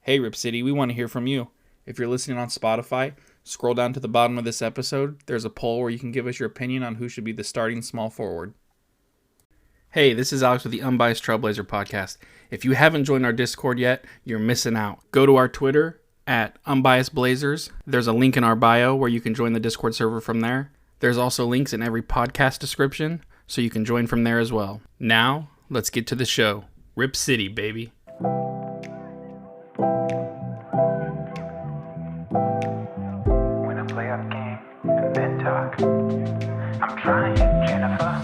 Hey, Rip City, we want to hear from you. If you're listening on Spotify, scroll down to the bottom of this episode. There's a poll where you can give us your opinion on who should be the starting small forward. Hey, this is Alex with the Unbiased Trailblazer podcast. If you haven't joined our Discord yet, you're missing out. Go to our Twitter at Unbiased Blazers. There's a link in our bio where you can join the Discord server from there. There's also links in every podcast description, so you can join from there as well. Now, let's get to the show. Rip City, baby. When I play out a game and then talk, I'm trying, Jennifer.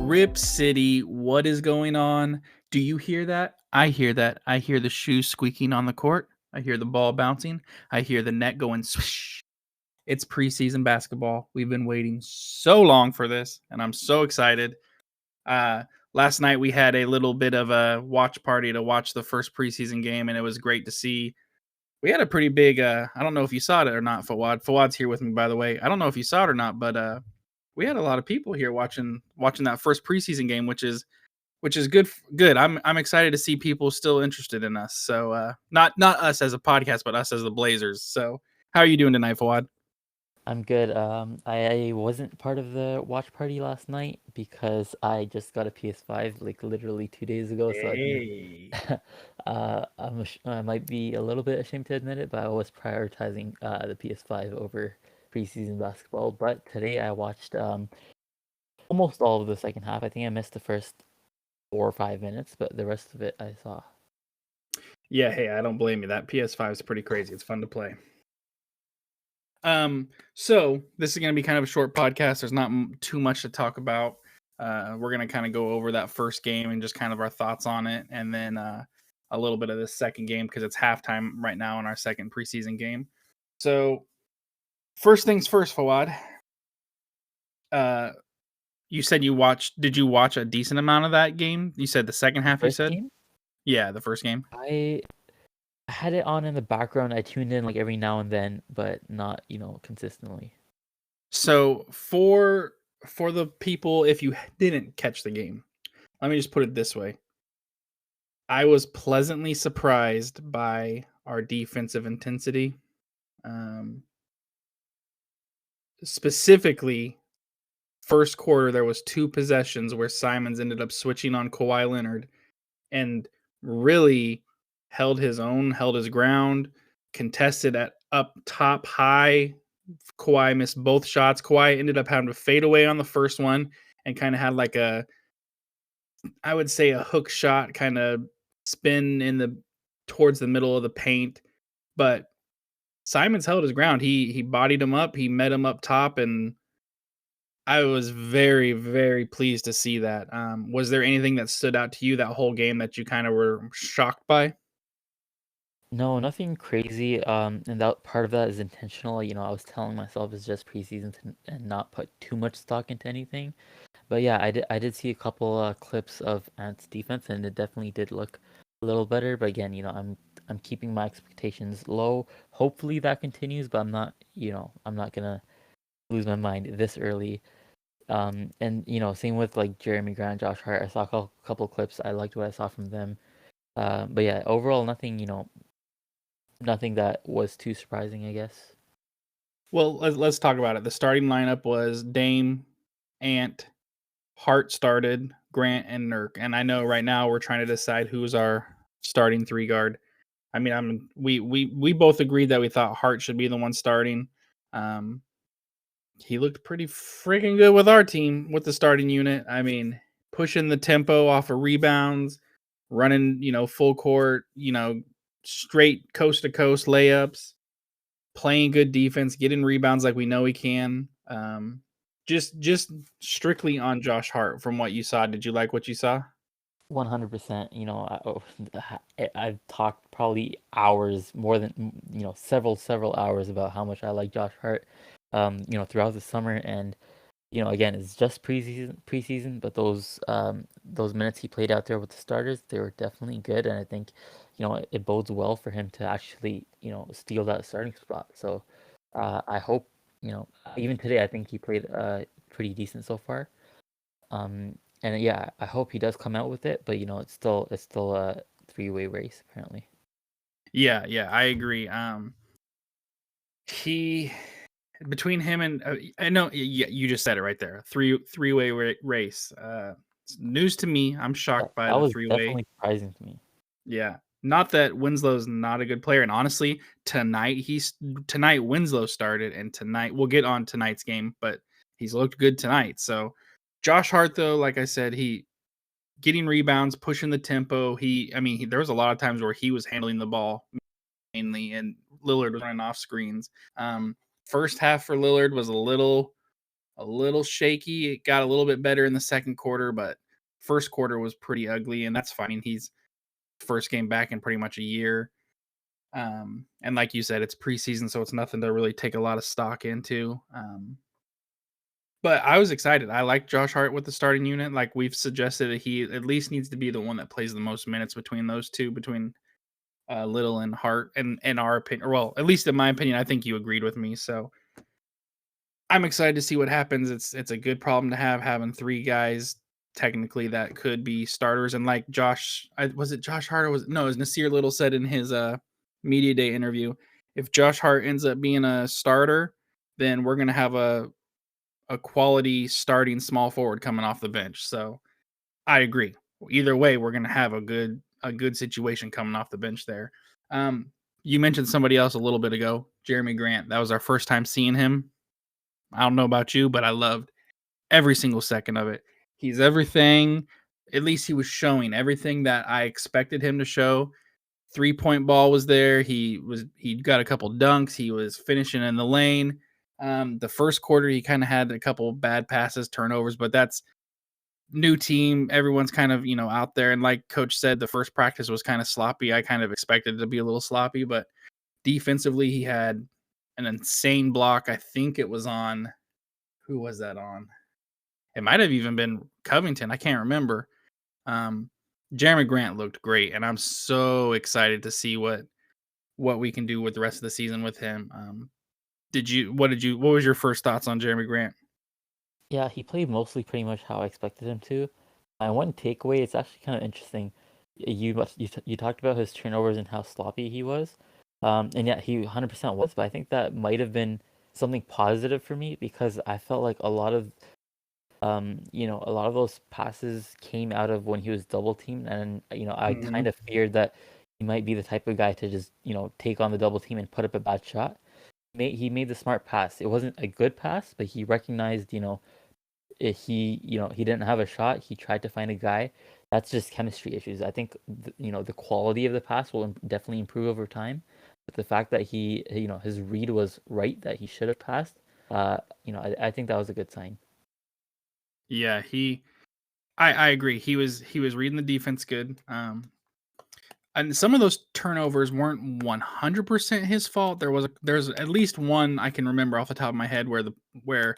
Rip City, what is going on? Do you hear that? I hear that. I hear the shoes squeaking on the court. I hear the ball bouncing. I hear the net going swish. It's preseason basketball. We've been waiting so long for this, and I'm so excited. Last night we had a little bit of a watch party to watch the first preseason game, and it was great to see. We had a pretty big, I don't know if you saw it or not, Fawad. Fawad's here with me, by the way. I don't know if you saw it or not, but we had a lot of people here watching that first preseason game, which is good. Good. I'm excited to see people still interested in us. So not us as a podcast, but us as the Blazers. So how are you doing tonight, Fawad? I'm good. I wasn't part of the watch party last night because I just got a PS5 like literally 2 days ago. So Hey. I might be a little bit ashamed to admit it, but I was prioritizing the PS5 over preseason basketball. But today I watched almost all of the second half. I think I missed the first 4 or 5 minutes, but the rest of it I saw. Yeah, hey, I don't blame you. That PS5 is pretty crazy. It's fun to play. So this is going to be kind of a short podcast. There's not too much to talk about. We're going to kind of go over that first game and just kind of our thoughts on it, and then a little bit of the second game because it's halftime right now in our second preseason game. So first things first, Fawad. You said you watched. Did you watch a decent amount of that game? You said the second half. You First said, game, yeah, the first game. I had it on in the background. I tuned in like every now and then, but not, consistently. So for the people, if you didn't catch the game, let me just put it this way. I was pleasantly surprised by our defensive intensity. Specifically, first quarter, there was 2 possessions where Simons ended up switching on Kawhi Leonard and really held his own, held his ground, contested at up top high. Kawhi missed both shots. Kawhi ended up having to fade away on the first one and kind of had like I would say a hook shot kind of spin towards the middle of the paint. But Simons held his ground. He bodied him up. He met him up top, and I was very, very pleased to see that. Was there anything that stood out to you that whole game that you kind of were shocked by? No, nothing crazy. And that part of that is intentional. I was telling myself it's just preseason and not put too much stock into anything. But yeah, I did see a couple clips of Ant's defense, and it definitely did look a little better. But again, I'm keeping my expectations low. Hopefully that continues, but I'm not gonna lose my mind this early. And same with like Jeremy Grant, Josh Hart. I saw a couple clips. I liked what I saw from them. But yeah, overall, nothing that was too surprising, I guess. Well, let's talk about it. The starting lineup was Dame, Ant, Hart started, Grant, and Nurk. And I know right now we're trying to decide who's our starting 3 guard. I mean, we both agreed that we thought Hart should be the one starting. He looked pretty freaking good with our team with the starting unit. I mean, pushing the tempo off of rebounds, running, full court, straight coast to coast layups, playing good defense, getting rebounds like we know he can. Just strictly on Josh Hart from what you saw. Did you like what you saw? 100%. I've talked probably hours, more than several hours about how much I like Josh Hart, throughout the summer, and again, it's just preseason, but those minutes he played out there with the starters, they were definitely good, and I think, it bodes well for him to actually, steal that starting spot. So, I hope, even today, I think he played pretty decent so far. And yeah, I hope he does come out with it, but it's still a three-way race apparently. Yeah, yeah, I agree. He between him and I know, yeah, you just said it right there. Three-way race. It's news to me. I'm Yeah, shocked by that the was three-way. definitely surprising to me. Yeah. Not that Winslow's not a good player, and honestly, tonight Winslow started, and tonight we'll get on tonight's game, but he's looked good tonight. So Josh Hart, though, like I said, he getting rebounds, pushing the tempo. There was a lot of times where he was handling the ball mainly, and Lillard was running off screens. First half for Lillard was a little shaky. It got a little bit better in the second quarter, but first quarter was pretty ugly, and that's fine. He's first game back in pretty much a year. And like you said, it's preseason, so it's nothing to really take a lot of stock into. But I was excited. I like Josh Hart with the starting unit. Like we've suggested that he at least needs to be the one that plays the most minutes between those two, between Little and Hart, and in our opinion, or well, at least in my opinion, I think you agreed with me. So I'm excited to see what happens. It's a good problem to have, having three guys technically that could be starters. And like was it Josh Hart, or was it, no? As Nasir Little said in his media day interview, if Josh Hart ends up being a starter, then we're gonna have a quality starting small forward coming off the bench. So I agree. Either way, we're gonna have a good situation coming off the bench there. Um, you mentioned somebody else a little bit ago, Jeremy Grant. That was our first time seeing him. I don't know about you, but I loved every single second of it. He's everything. At least he was showing everything that I expected him to show. 3-point ball was there. He got a couple dunks. He was finishing in the lane. The first quarter, he kind of had a couple bad passes, turnovers, but that's new team. Everyone's kind of out there. And like Coach said, the first practice was kind of sloppy. I kind of expected it to be a little sloppy, but defensively, he had an insane block. I think it was on, who was that on? It might have even been Covington. I can't remember. Um, Jeremy Grant looked great, and I'm so excited to see what we can do with the rest of the season with him. What was your first thoughts on Jeremy Grant? Yeah, he played mostly pretty much how I expected him to. My one takeaway, it's actually kind of interesting. You talked about his turnovers and how sloppy he was. And yeah, he 100% was, but I think that might have been something positive for me because I felt like a lot of those passes came out of when he was double teamed, and I Mhm. kind of feared that he might be the type of guy to just take on the double team and put up a bad shot. He made the smart pass. It wasn't a good pass, but he recognized, he didn't have a shot. He tried to find a guy. That's just chemistry issues. I think the quality of the pass will definitely improve over time, but the fact that his read was right, that he should have passed, I think that was a good sign. Yeah, I agree. He was reading the defense good. And some of those turnovers weren't 100% his fault. There's at least one I can remember off the top of my head where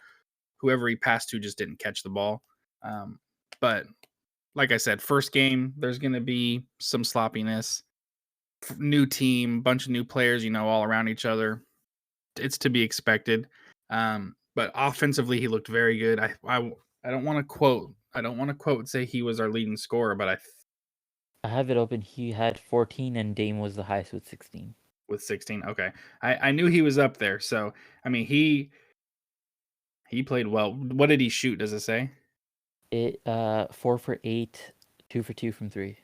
whoever he passed to just didn't catch the ball. But like I said, first game, there's going to be some sloppiness. New team, bunch of new players, all around each other. It's to be expected. But offensively, he looked very good. I don't want to quote. I don't want to quote say he was our leading scorer, but I have it open. He had 14 and Dame was the highest with 16. with 16, okay, I knew he was up there. So I mean, he played well. What did he shoot? Does it say? 4 for 8, 2 for 2 from 3.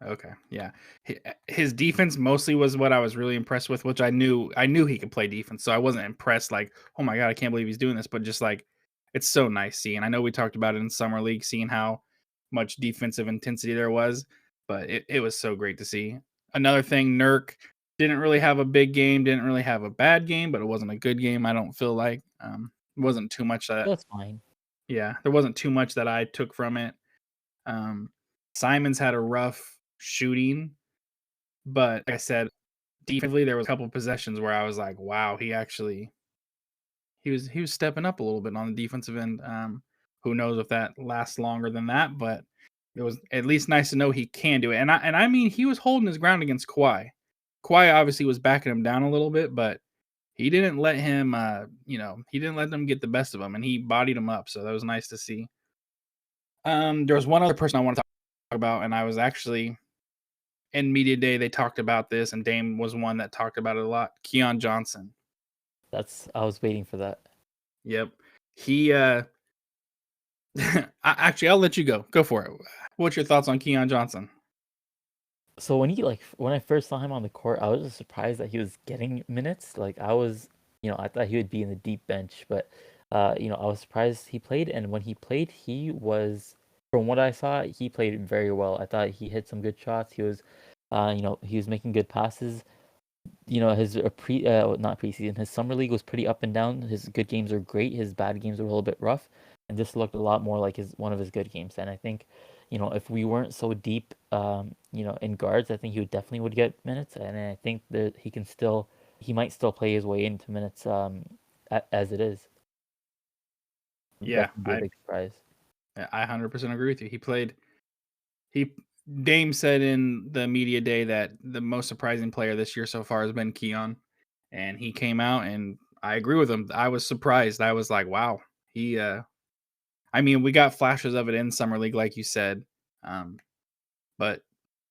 Okay, yeah. His defense mostly was what I was really impressed with, which I knew he could play defense, so I wasn't impressed like, "Oh my god, I can't believe he's doing this," but just like it's so nice seeing. I know we talked about it in summer league, seeing how much defensive intensity there was, but it was so great to see. Another thing, Nurk didn't really have a big game, didn't really have a bad game, but it wasn't a good game. I don't feel like it wasn't too much that That's fine. yeah, there wasn't too much that I took from it. Um, Simons had a rough shooting, but like I said, defensively, there was a couple possessions where I was like, "Wow, he was stepping up a little bit on the defensive end. Who knows if that lasts longer than that, but it was at least nice to know he can do it. And I mean he was holding his ground against Kawhi. Kawhi obviously was backing him down a little bit, but he didn't let him he didn't let them get the best of him and he bodied him up. So that was nice to see. There was one other person I want to talk about, and I was actually in media day. They talked about this, and Dame was one that talked about it a lot. Keon Johnson. I was waiting for that. Yep. He actually I'll let you go. Go for it. What's your thoughts on Keon Johnson? So when I first saw him on the court, I was just surprised that he was getting minutes. Like I was, I thought he would be in the deep bench, but I was surprised he played. And when he played, he was, from what I saw, he played very well. I thought he hit some good shots. He was, he was making good passes. His not preseason, his summer league was pretty up and down. His good games were great. His bad games were a little bit rough, and this looked a lot more like his one of his good games. And I think, if we weren't so deep, in guards, I think he definitely would get minutes. And I think that he might still play his way into minutes, as it is. Yeah, That would be a big surprise. I 100% agree with you. He Dame said in the media day that the most surprising player this year so far has been Keon, and he came out and I agree with him. I was surprised. I was like, wow. He I mean, we got flashes of it in summer league like you said. But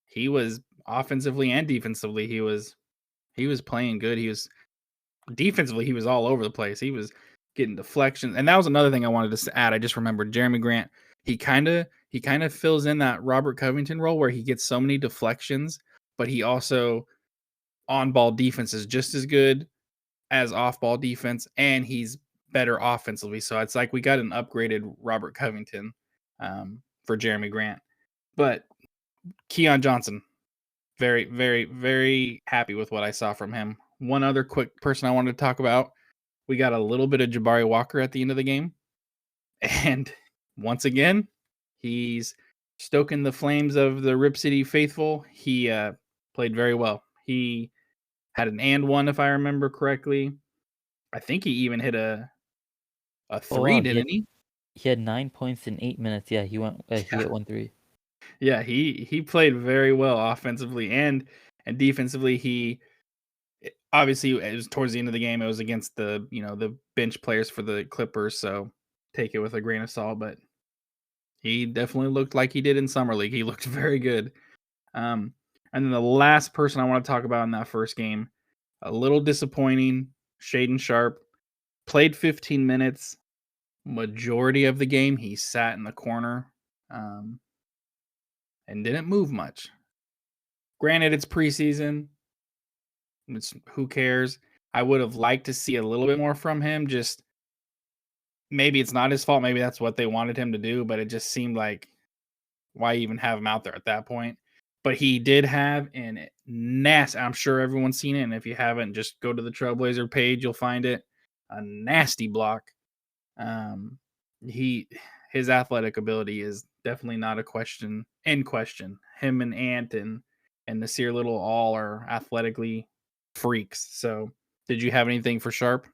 he was offensively and defensively he was playing good. He was defensively he was all over the place. He was getting deflections. And that was another thing I wanted to add. I just remembered Jeremy Grant. He kind of fills in that Robert Covington role where he gets so many deflections, but he also on ball defense is just as good as off ball defense, and he's better offensively. So it's like we got an upgraded Robert Covington for Jeremy Grant. But Keon Johnson, very, very, very happy with what I saw from him. One other quick person I wanted to talk about. We got a little bit of Jabari Walker at the end of the game. And once again, he's stoking the flames of the Rip City faithful. He played very well. He had an and one, if I remember correctly. I think he even hit a Oh three, wow, didn't he? he had 9 points in 8 minutes. Yeah, he Yeah. hit 1 3. Yeah, he played very well offensively and defensively. He obviously it was towards the end of the game. It was against the bench players for the Clippers, so take it with a grain of salt. But he definitely looked like he did in summer league. He looked very good. Um, and then the last person I want to talk about in that first game, a little disappointing. Shaden Sharp played 15 minutes. Majority of the game, he sat in the corner um, and didn't move much. Granted, it's preseason. Who cares? I would have liked to see a little bit more from him. Just maybe it's not his fault. Maybe that's what they wanted him to do, but it just seemed like why even have him out there at that point? But he did have an nasty. I'm sure everyone's seen it, and if you haven't, just go to the Trailblazer page. You'll find it. A nasty block. Um, he his athletic ability is definitely not a question in question. Him and Ant and Nasir Little all are athletically freaks. So, did you have anything for Sharp?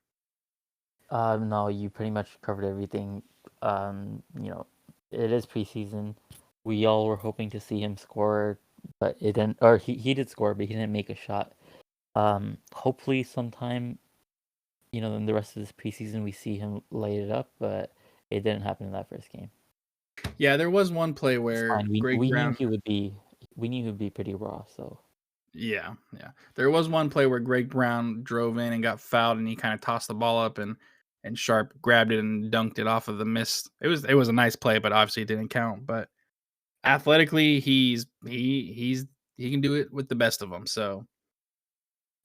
No, you pretty much covered everything. It is preseason. We all were hoping to see him score, but it didn't. Or he did score, but he didn't make a shot. Hopefully sometime, in the rest of this preseason, we see him light it up, but it didn't happen in that first game. Yeah, there was one play It's where fine. We Greg we knew Brown. he would be. We knew he would be pretty raw. So Yeah. There was one play where Greg Brown drove in and got fouled, and he kind of tossed the ball up, and Sharp grabbed it and dunked it off of the mist. It was a nice play, but obviously it didn't count. But athletically, he can do it with the best of them. So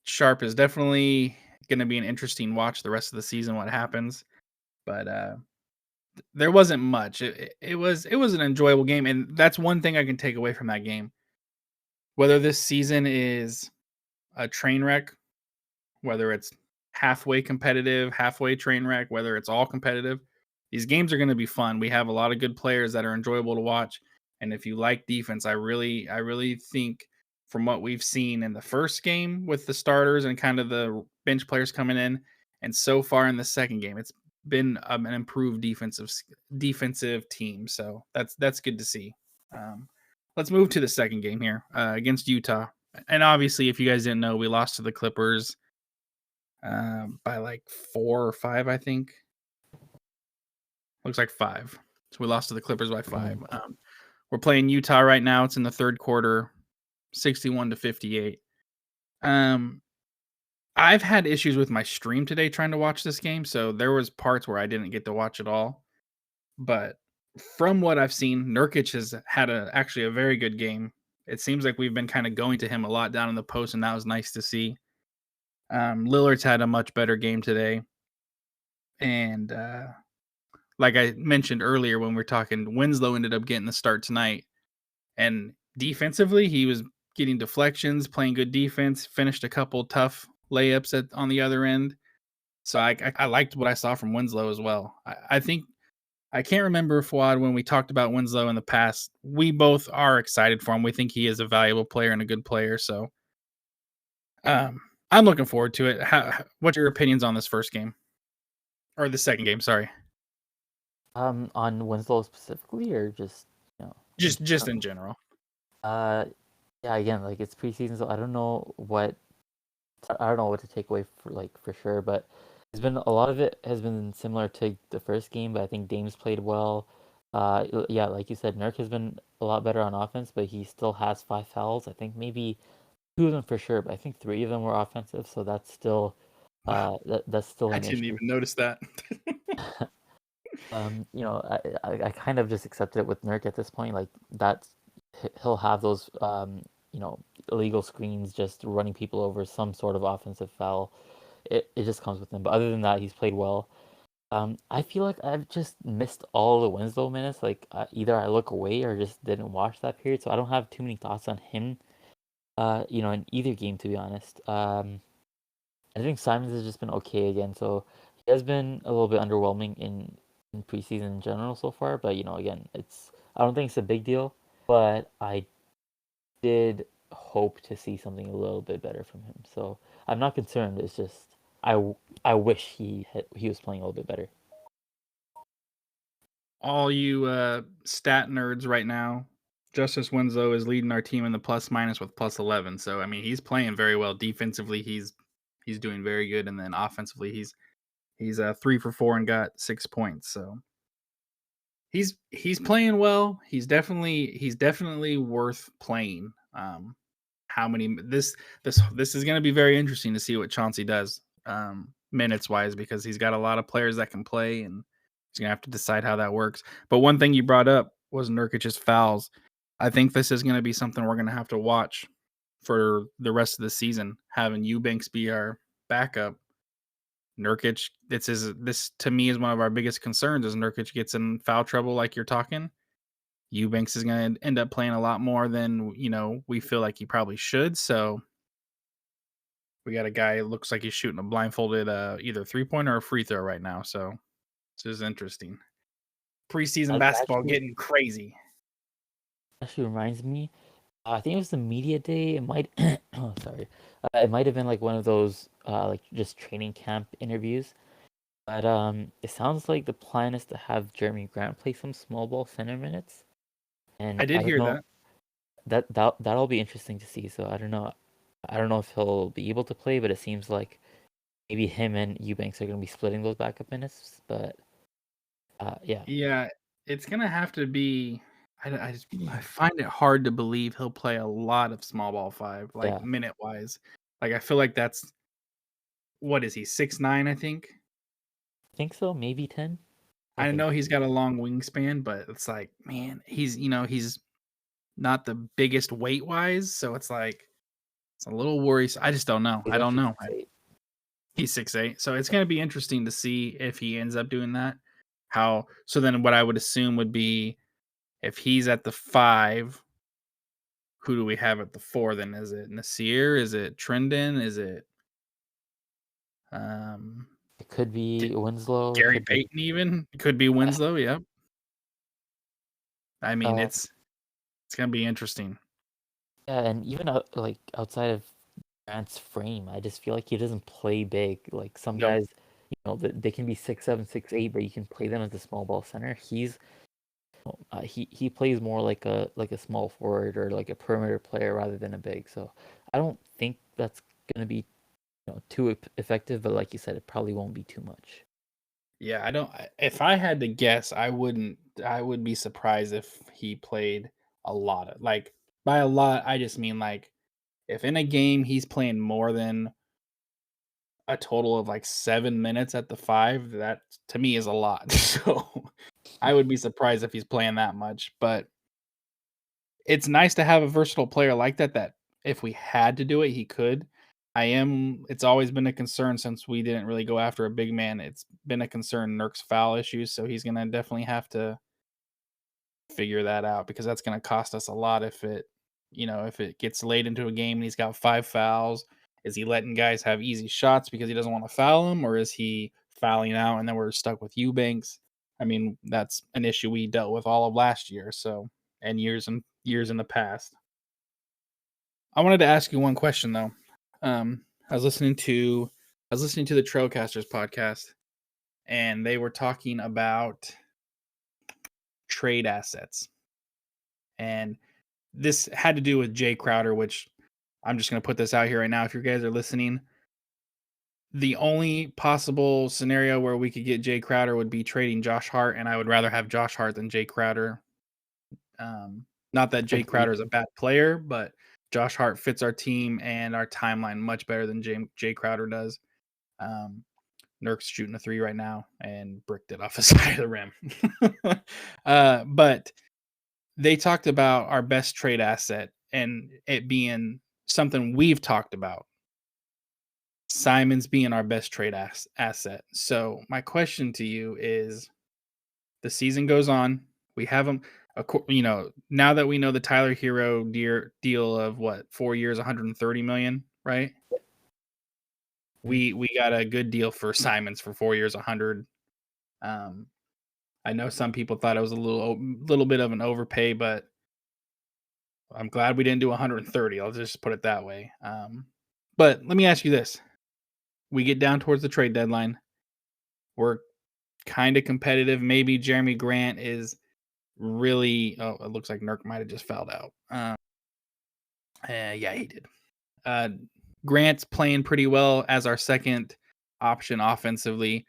Sharp is definitely going to be an interesting watch the rest of the season. What happens, but there wasn't much. It was an enjoyable game, and that's one thing I can take away from that game. Whether this season is a train wreck, whether it's halfway competitive, halfway train wreck, whether it's all competitive, these games are going to be fun. We have a lot of good players that are enjoyable to watch, and if you like defense, I really think from what we've seen in the first game with the starters and kind of the bench players coming in, And so far in the second game, it's been an improved defensive team. So that's good to see. Um, let's move to the second game here against Utah. And obviously, if you guys didn't know, we lost to the Clippers by like 4 or 5, I think. Looks like 5. So we lost to the Clippers by 5. We're playing Utah right now. It's in the third quarter, 61-58. I've had issues with my stream today trying to watch this game, so there was parts where I didn't get to watch it all. But from what I've seen, Nurkic has had actually a very good game. It seems like we've been kind of going to him a lot down in the post, and that was nice to see. Lillard's had a much better game today, and like I mentioned earlier when we were talking, Winslow ended up getting the start tonight, and defensively he was getting deflections, playing good defense, finished a couple tough layups on the other end. So I liked what I saw from Winslow as well. I think I can't remember, Fuad, when we talked about Winslow in the past. We both are excited for him. We think he is a valuable player and a good player. So I'm looking forward to it. What's your opinions on this first game or the second game? Sorry, On Winslow specifically, or just you know, in just in general? general. Uh, yeah. Again, like it's preseason, so I don't know what to take away for sure, but it's been a lot of it has been similar to the first game, but I think Dame's played well. Yeah, like you said, Nurk has been a lot better on offense, but he still has 5 fouls. I think maybe 2 of them for sure, but I think 3 of them were offensive, so that's still Wow, that's still I an didn't issue. even notice that. I kind of just accepted it with Nurk at this point. Like that's he'll have those illegal screens, just running people over, some sort of offensive foul. It just comes with him. But other than that, he's played well. I feel like I've just missed all the Winslow minutes. Like either I look away or just didn't watch that period, so I don't have too many thoughts on him. In either game, to be honest. I think Simons has just been okay again. So he has been a little bit underwhelming in preseason in general so far. But again, I don't think it's a big deal. But I did hope to see something a little bit better from him. So I'm not concerned. It's just I wish he was playing a little bit better. All you stat nerds right now, Justice Winslow is leading our team in the plus minus with plus 11. So I mean, he's playing very well defensively. He's doing very good, and then offensively, he's 3 for 4 and got 6 points. So he's playing well. He's definitely worth playing. How many this is going to be very interesting to see what Chauncey does minutes wise, because he's got a lot of players that can play, and he's gonna have to decide how that works. But one thing you brought up was Nurkic's fouls. I think this is going to be something we're going to have to watch for the rest of the season. Having Eubanks be our backup, Nurkic, this to me is one of our biggest concerns. Is Nurkic gets in foul trouble like you're talking, Eubanks is going to end up playing a lot more than we feel like he probably should. So we got a guy who looks like he's shooting a blindfolded either 3-point or a free throw right now. So this is interesting. Preseason That basketball actually getting crazy. actually reminds me. I think it was the media day. It might. Oh, sorry. It might have been like one of those like just training camp interviews. But it sounds like the plan is to have Jeremy Grant play some small ball center minutes, and I I did don't hear know that. that'll be interesting to see. So I don't know if he'll be able to play, but it seems like maybe him and Eubanks are going to be splitting those backup minutes. But yeah, Yeah, it's going to have to be. I find it hard to believe he'll play a lot of small ball 5, like yeah, minute wise. Like I feel like that's what is he 6'9", I think. I think so. Maybe 10. I I think know so. he's got a long wingspan, but it's like, man, he's not the biggest weight wise, so it's like it's a little worrisome. I just don't know. He's I don't actually know. 6'8". He's 6'8", so it's going to be interesting to see if he ends up doing that. How so? Then what I would assume would be if he's at the 5, who do we have at the 4? Then is it Nasir? Is it Trendon? Is it um It could D- be Winslow. It Gary could be. Payton? Even it could be Winslow. Yep. I mean, Uh, it's going to be interesting. yeah, and even like outside of Grant's frame, I just feel like he doesn't play big. Like some Nope. guys They can be 6'7", 6'8", but you can play them as a small ball center. He plays more like a small forward or like a perimeter player rather than a big. So I don't think that's gonna be too effective. But like you said, it probably won't be too much. Yeah, I don't. If I had to guess, I wouldn't. I would be surprised if he played a lot of like by a lot. I just mean like if in a game he's playing more than a total of like 7 minutes at the five, that to me is a lot. So I would be surprised if he's playing that much. But it's nice to have a versatile player like that. That if we had to do it, he could. It's always been a concern since we didn't really go after a big man. It's been a concern Nurk's foul issues, so he's gonna definitely have to figure that out because that's gonna cost us a lot if it gets late into a game and he's got 5 fouls. Is he letting guys have easy shots because he doesn't want to foul them, or is he fouling out and then we're stuck with Eubanks? I mean, that's an issue we dealt with all of last year, so and years in the past. I wanted to ask you one question though. Um, I was listening to the Trailcasters podcast, and they were talking about trade assets, and this had to do with Jay Crowder, which I'm just going to put this out here right now. If you guys are listening, the only possible scenario where we could get Jay Crowder would be trading Josh Hart, and I would rather have Josh Hart than Jay Crowder. Not that Jay Agreed. Crowder is a bad player, but Josh Hart fits our team and our timeline much better than Jay Crowder does. Um, Nurk's shooting a three right now and bricked it off the side of the rim. But they talked about our best trade asset and it being something we've talked about. Simon's being our best trade asset. So my question to you is: the season goes on, we have him. Now that we know the Tyler Hero deal of what 4 years, 130 million, right? Mhm. We got a good deal for Simons for 4 years, 100. Um, I know some people thought it was a little bit of an overpay, but I'm glad we didn't do 130. I'll just put it that way. But let me ask you this: we get down towards the trade deadline. We're kind of competitive. Maybe Jeremy Grant is really. Oh, it looks like Nurk might have just fouled out. Yeah, he did. Uh, Grant's playing pretty well as our second option offensively.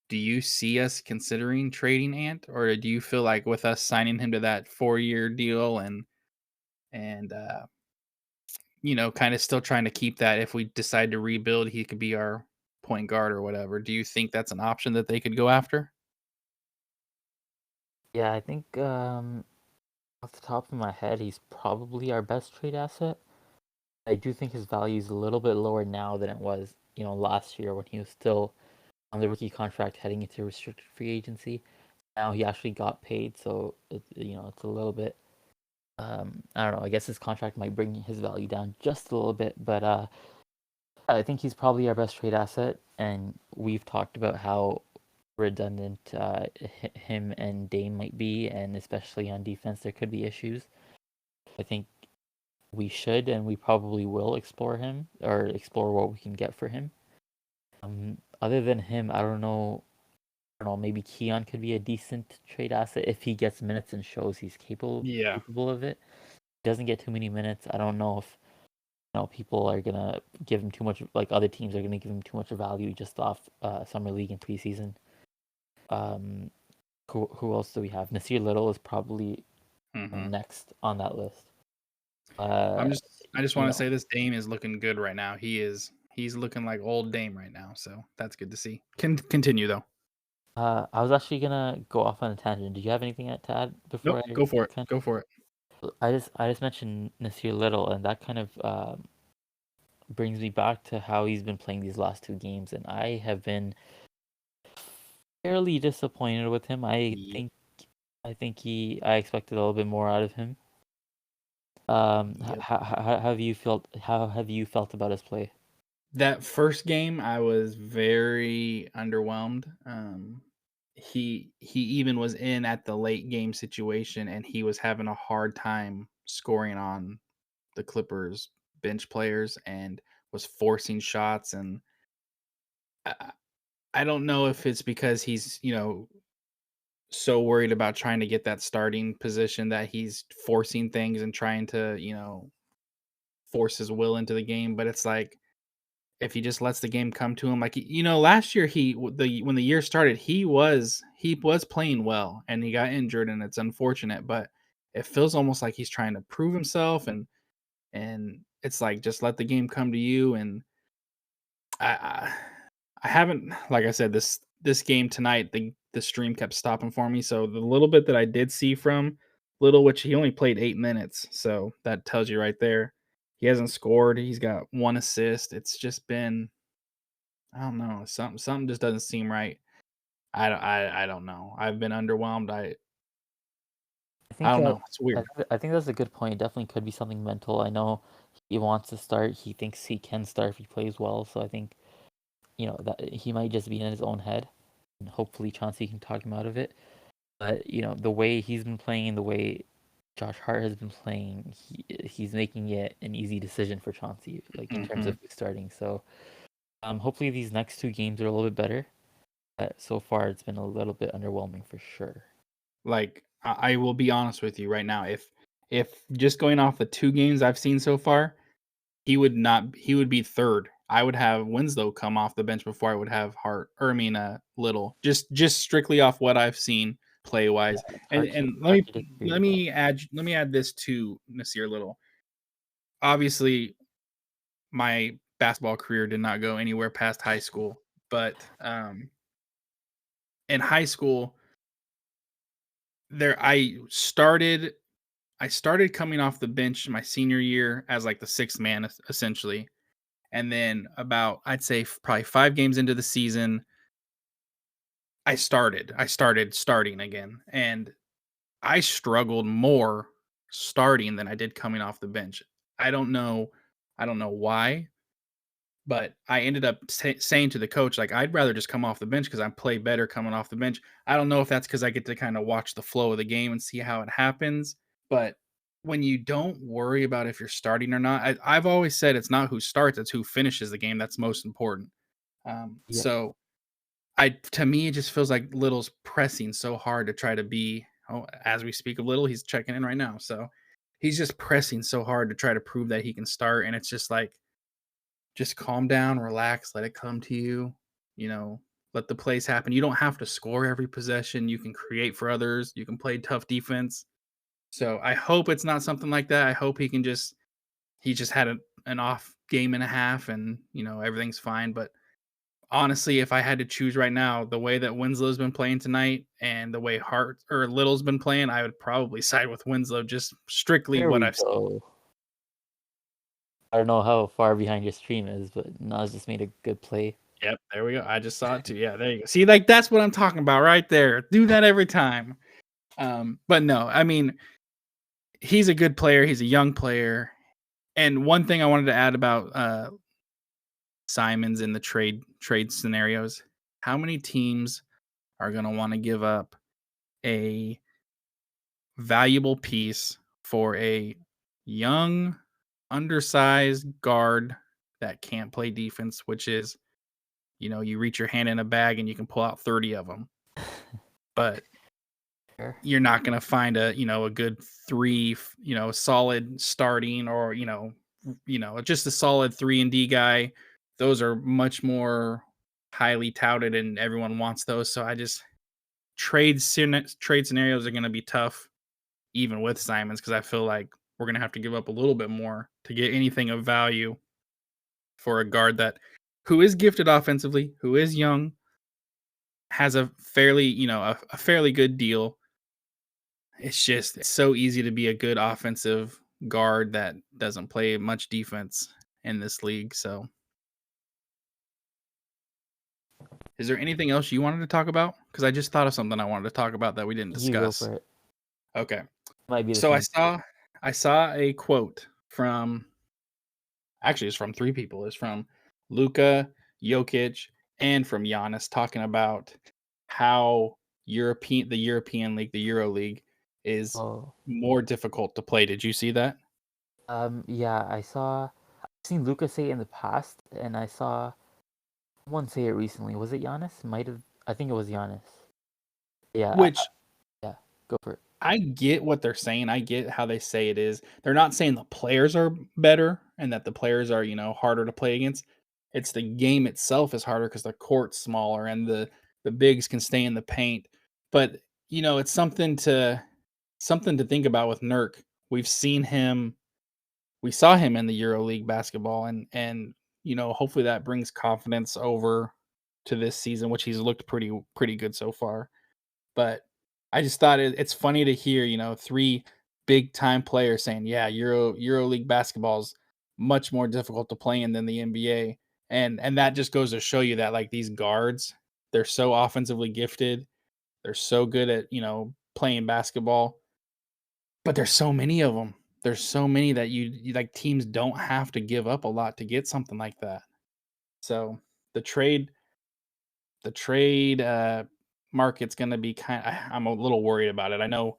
Do you see us considering trading Ant, or do you feel like with us signing him to that 4 year deal and kind of still trying to keep that if we decide to rebuild, he could be our point guard or whatever. Do you think that's an option that they could go after? Yeah, I think off the top of my head, he's probably our best trade asset. I do think his value is a little bit lower now than it was, last year when he was still on the rookie contract heading into restricted free agency. Now he actually got paid, so it's a little bit. I don't know. I guess his contract might bring his value down just a little bit, but I think he's probably our best trade asset, and we've talked about how redundant him and Dame might be, and especially on defense, there could be issues. I think we should and we probably will explore him or explore what we can get for him. Other than him, I don't know. I don't know. Maybe Keon could be a decent trade asset if he gets minutes and shows he's Yeah. capable of it. Doesn't get too many minutes. I don't know if people are gonna give him too much. Like other teams are gonna give him too much value just off summer league and preseason. Um, who else do we have? Nasir Little is probably hmm next on that list. Uh, I just you want to know, say this Dame is looking good right now. He's looking like old Dame right now, so that's good to see. Can continue though. I was actually gonna go off on a tangent. Did you have anything to add before Nope, I go for it. kind Go for it. I just mentioned Nasir Little, and that kind of brings me back to how he's been playing these last two games, and I have been fairly disappointed with him. Yep. I think I expected a little bit more out of him. Yep. How have you felt? How have you felt about his play? That first game, I was very underwhelmed. He even was in at the late game situation, and he was having a hard time scoring on the Clippers bench players and was forcing shots. And I don't know if it's because he's, so worried about trying to get that starting position that he's forcing things and trying to, force his will into the game, but it's like if he just lets the game come to him, like last year when the year started, he was playing well and he got injured and it's unfortunate, but it feels almost like he's trying to prove himself and it's like just let the game come to you and I I haven't like I said this game tonight the stream kept stopping for me, so the little bit that I did see from Little, which he only played 8 minutes, so that tells you right there. He hasn't scored, he's got 1 assist. It's just been I don't know, something just doesn't seem right. I don't know. I've been underwhelmed. I I think don't uh, know. It's weird. I think that's a good point. It definitely could be something mental. I know he wants to start. He thinks he can start if he plays well. So I think that he might just be in his own head, and hopefully Chauncey can talk him out of it. But the way he's been playing, the way Josh Hart has been playing, he's making it an easy decision for Chauncey, like in terms Mhm. of who's starting. So hopefully these next two games are a little bit better. But so far, it's been a little bit underwhelming for sure. Like I will be honest with you right now. If just going off the 2 games I've seen so far, he would be 3rd. I would have Winslow come off the bench before I would have Hart or I mean Little. Just strictly off what I've seen play Yeah, wise. it's And hard to disagree, but let me add this to Nasir Little. Obviously, my basketball career did not go anywhere past high school, but in high school there I started coming off the bench my senior year as like the 6th man essentially. And then about I'd say probably 5 games into the season I started starting again and I struggled more starting than I did coming off the bench. I don't know I don't know why. But I ended up saying to the coach, like, I'd rather just come off the bench because I play better coming off the bench. I don't know if that's because I get to kind of watch the flow of the game and see how it happens. But when you don't worry about if you're starting or not, I've always said it's not who starts, it's who finishes the game. That's most important. yeah, So to me, it just feels like Little's pressing so hard to try to be. Oh, as we speak of Little, he's checking in right now. So he's just pressing so hard to try to prove that he can start. And it's just like, just calm down, relax, let it come to you, you know, let the plays happen. You don't have to score every possession. You can create for others. You can play tough defense. So I hope it's not something like that. I hope he just had an off game and a half and, everything's fine. But honestly, if I had to choose right now, the way that Winslow's been playing tonight and the way Hart or Little's been playing, I would probably side with Winslow just strictly there what we I've seen. go. I don't know how far behind your stream is, but Nas just made a good play. Yep, there we go. I just saw it too. Yeah, there you go. See, like that's what I'm talking about right there. Do that every time. But no, I mean, he's a good player. He's a young player. And one thing I wanted to add about Simons in the trade scenarios, how many teams are going to want to give up a valuable piece for a young, undersized guard that can't play defense, which is, you reach your hand in a bag and you can pull out 30 of them. But Sure. you're not going to find a good 3, solid starting or, just a solid 3 and D guy. Those are much more highly touted and everyone wants those. So I just trade scenarios are going to be tough even with Simons because I feel like we're going to have to give up a little bit more to get anything of value for a guard that who is gifted offensively, who is young, has a fairly, a fairly good deal. It's so easy to be a good offensive guard that doesn't play much defense in this league. So, is there anything else you wanted to talk about? Because I just thought of something I wanted to talk about that we didn't You go discuss. for it. Okay, Might be the so same. I saw a quote from actually it's from 3 people. It's from Luka, Jokic, and from Giannis talking about how the European League, the Euro League, is Oh, more difficult to play. Did you see that? yeah, I've seen Lucas say it in the past, and I saw Someone say it recently. Was it Giannis? Might have. I think it was Giannis. Yeah, Which yeah. Go for it. I get what they're saying. I get how they say it is. They're not saying the players are better and that the players are, harder to play against. It's the game itself is harder because the court's smaller and the bigs can stay in the paint. But it's something to think about with Nurk. We've seen him. We saw him in the EuroLeague basketball, and hopefully that brings confidence over to this season, which he's looked pretty good so far. But I just thought it's funny to hear, three big time players saying, "Yeah, EuroLeague basketball is much more difficult to play in than the NBA," and that just goes to show you that like these guards, they're so offensively gifted, they're so good at playing basketball, but there's so many of them. There's so many that you like teams don't have to give up a lot to get something like that. So the trade the trade market's going to be I'm a little worried about it.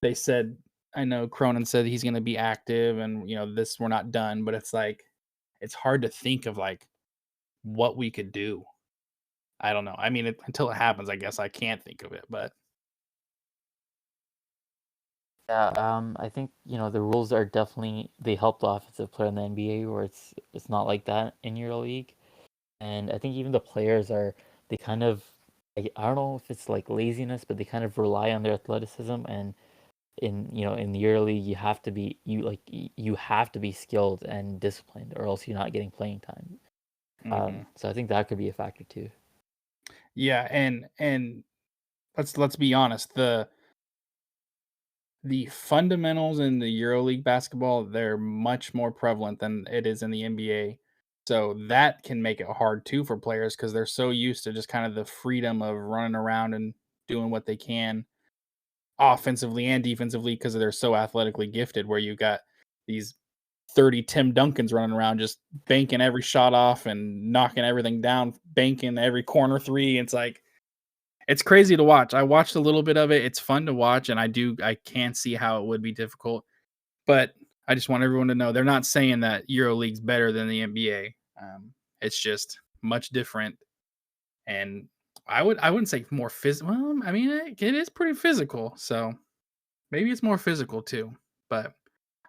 They said I know Cronin said he's going to be active and this we're not done, but it's like it's hard to think of like what we could do. I don't know. I mean, until it happens, I guess I can't think of it, but Yeah, I think the rules are definitely they help the offensive player in the NBA where it's not like that in EuroLeague, and I think even the players are they kind of I don't know if it's like laziness, but they kind of rely on their athleticism, and in the EuroLeague you have to be you have to be skilled and disciplined, or else you're not getting playing time. mhm. So I think that could be a factor too. Yeah, and let's be honest, the fundamentals in the EuroLeague basketball, they're much more prevalent than it is in the NBA. So that can make it hard too for players because they're so used to just kind of the freedom of running around and doing what they can offensively and defensively because they're so athletically gifted. Where you got these 30 Tim Duncans running around just banking every shot off and knocking everything down, banking every corner three. It's like it's crazy to watch. I watched a little bit of it. It's fun to watch, and I can see how it would be difficult. But I just want everyone to know they're not saying that EuroLeague's better than the NBA. It's just much different, and I wouldn't say more physical. Well, I mean, it is pretty physical, so maybe it's more physical too. But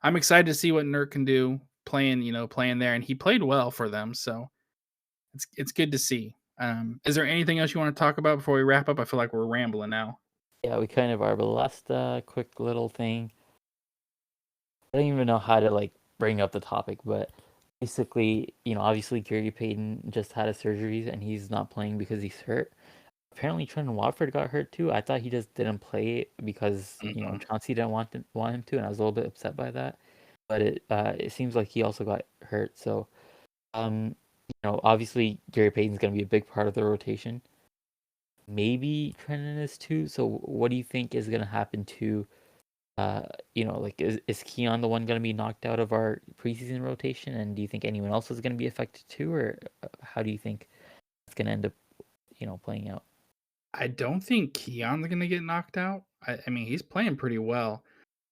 I'm excited to see what Nurk can do playing there, and he played well for them, so it's good to see. Is there anything else you want to talk about before we wrap up? I feel like we're rambling now. Yeah, we kind of are. But the last quick little thing, I don't even know how to like bring up the topic, but basically, obviously Gary Payton just had a surgery and he's not playing because he's hurt. Apparently, Trendon Watford got hurt too. I thought he just didn't play because Mhm. Chauncey didn't want him to, and I was a little bit upset by that. But it seems like he also got hurt. So obviously Gary Payton's going to be a big part of the rotation. Maybe Trendon is too. So what do you think is going to happen to like is Keon the one going to be knocked out of our preseason rotation? And do you think anyone else is going to be affected too, or how do you think it's going to end up, playing out? I don't think Keon's gonna get knocked out. I mean, he's playing pretty well.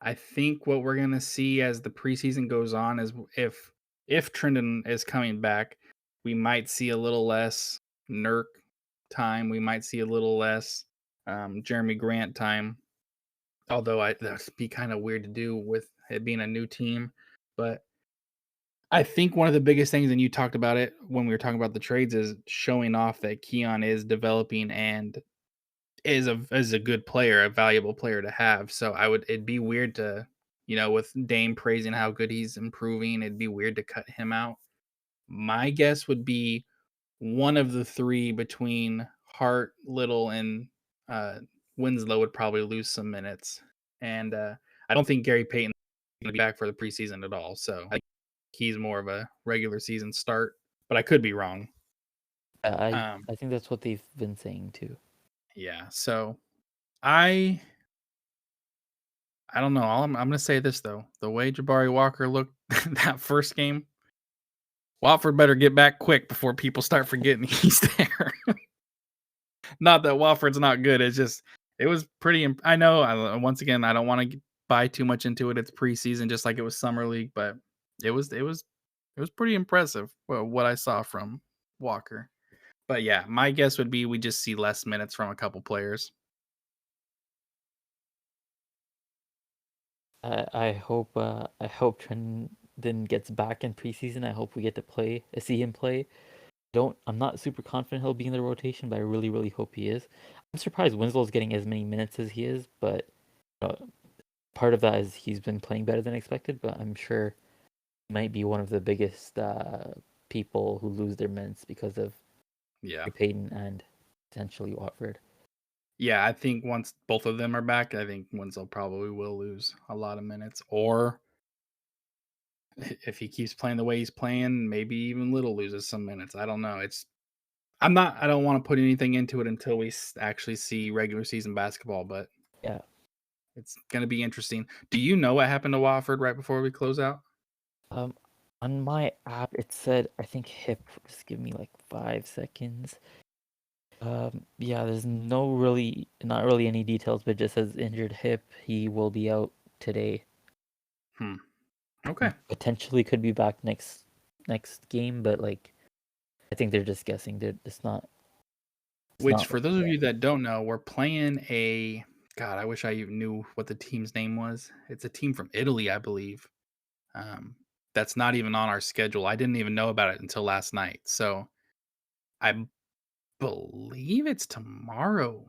I think what we're gonna see as the preseason goes on is if Trendon is coming back, we might see a little less Nurk time. We might see a little less Jeremy Grant time. Although that'd be kind of weird to do with it being a new team, but I think one of the biggest things, and you talked about it when we were talking about the trades, is showing off that Keon is developing and is a good player, a valuable player to have. So it'd be weird to, with Dame praising how good he's improving, it'd be weird to cut him out. My guess would be one of the three between Hart, Little, and uh, Winslow would probably lose some minutes. And I don't think Gary Payton is going to be back for the preseason at all. So I think he's more of a regular season start, but I could be wrong. I Um, I think that's what they've been saying too. yeah. So I I don't know. I'm gonna say this though: the way Jabari Walker looked that first game, Watford better get back quick before people start forgetting he's there. Not that Watford's not good. It's just it was pretty. I know. Once again, I don't want to buy too much into it. It's preseason, just like it was summer league, but it was pretty impressive what I saw from Walker. But yeah, my guess would be we just see less minutes from a couple players. I hope Trendon gets back in preseason. I hope we get to see him play. I'm not super confident he'll be in the rotation, but I really, really hope he is. I'm surprised Winslow's getting as many minutes as he is, but uh, part of that is he's been playing better than expected. But I'm sure he might be one of the biggest people who lose their minutes because of Yeah. Payton and potentially Watford. Yeah, I think once both of them are back, I think Winslow probably will lose a lot of minutes. Or if he keeps playing the way he's playing, maybe even Little loses some minutes. I don't know. I don't want to put anything into it until we actually see regular season basketball, but Yeah. it's going to be interesting. Do you know what happened to Watford right before we close out? On my app it said I think hip. Just give me like 5 seconds. Yeah, there's not really any details, but it just says injured hip. He will be out today. Okay. Potentially could be back next game, but like I think they're just guessing. It's not. Which, for those of you that don't know, we're playing a. God, I wish I even knew what the team's name was. It's a team from Italy, I believe. That's not even on our schedule. I didn't even know about it until last night. So I believe it's tomorrow,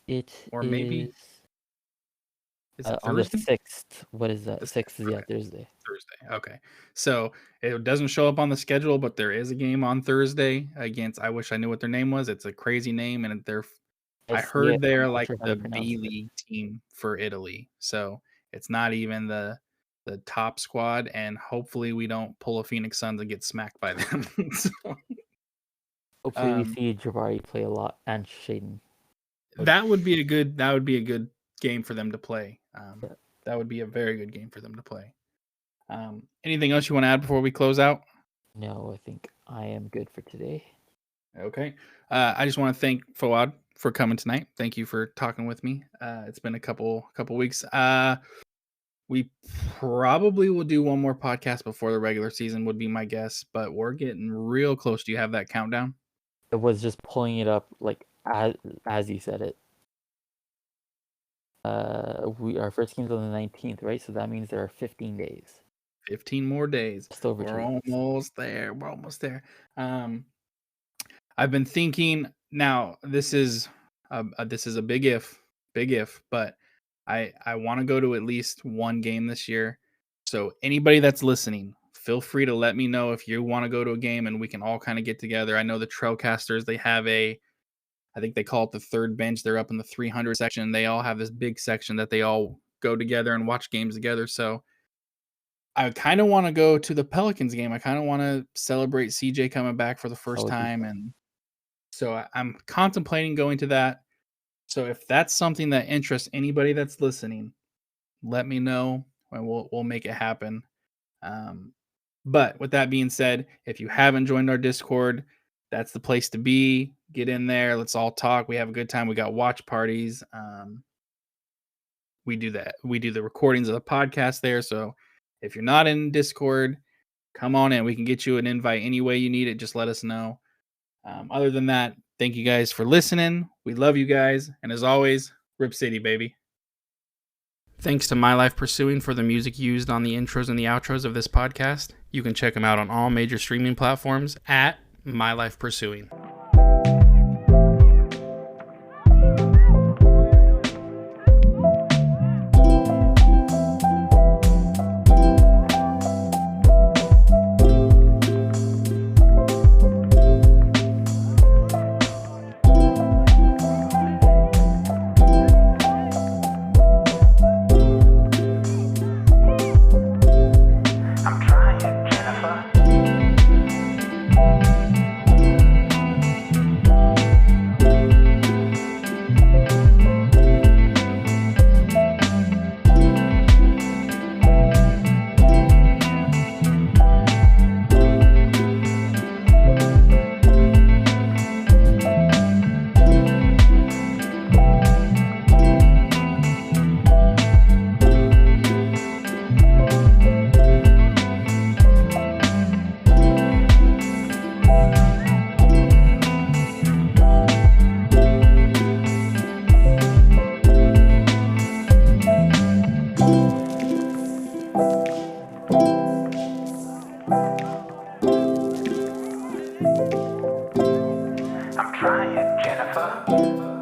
It or maybe is is it on the Thursday? 6th. What is that? The 6th is, yeah, okay, Thursday. Thursday. Okay, so it doesn't show up on the schedule, but there is a game on Thursday against. I wish I knew what their name was. It's a crazy name, and they're. I I see heard it. I'm they're not like sure how the to pronounce B it. League team for Italy, so it's not even the top squad, and hopefully we don't pull a Phoenix Suns and get smacked by them. So, Hopefully, we um, see Jabari play a lot and Shaden. that would be a good game for them to play. Yeah. That would be a very good game for them to play. Anything else you want to add before we close out? No, I think I am good for today. Okay. I just want to thank Fawad for coming tonight. Thank you for talking with me. It's been a couple weeks. We probably will do one more podcast before the regular season would be my guess, but we're getting real close. Do you have that countdown? It was just pulling it up like as you said it. Our first game's on the 19th, right? So that means there are 15 days. 15 more days. Just over 2 We're weeks. almost there. We're almost there. I've been thinking. Now this is a big if, but I want to go to at least one game this year. So anybody that's listening, feel free to let me know if you want to go to a game and we can all kind of get together. I know the Trailcasters, they have I think they call it the third bench. They're up in the 300 section. They all have this big section that they all go together and watch games together. So I kind of want to go to the Pelicans game. I kind of want to celebrate CJ coming back for the That first would be time, fun. and so I'm contemplating going to that. So if that's something that interests anybody that's listening, let me know and we'll make it happen. But with that being said, if you haven't joined our Discord, that's the place to be. Get in there. Let's all talk. We have a good time. We got watch parties. We do that. We do the recordings of the podcast there. So if you're not in Discord, come on in. We can get you an invite any way you need it. Just let us know. Other than that, thank you guys for listening. We love you guys. And as always, Rip City, baby. Thanks to My Life Pursuing for the music used on the intros and the outros of this podcast. You can check them out on all major streaming platforms at My Life Pursuing. I'm trying, Jennifer. Jennifer.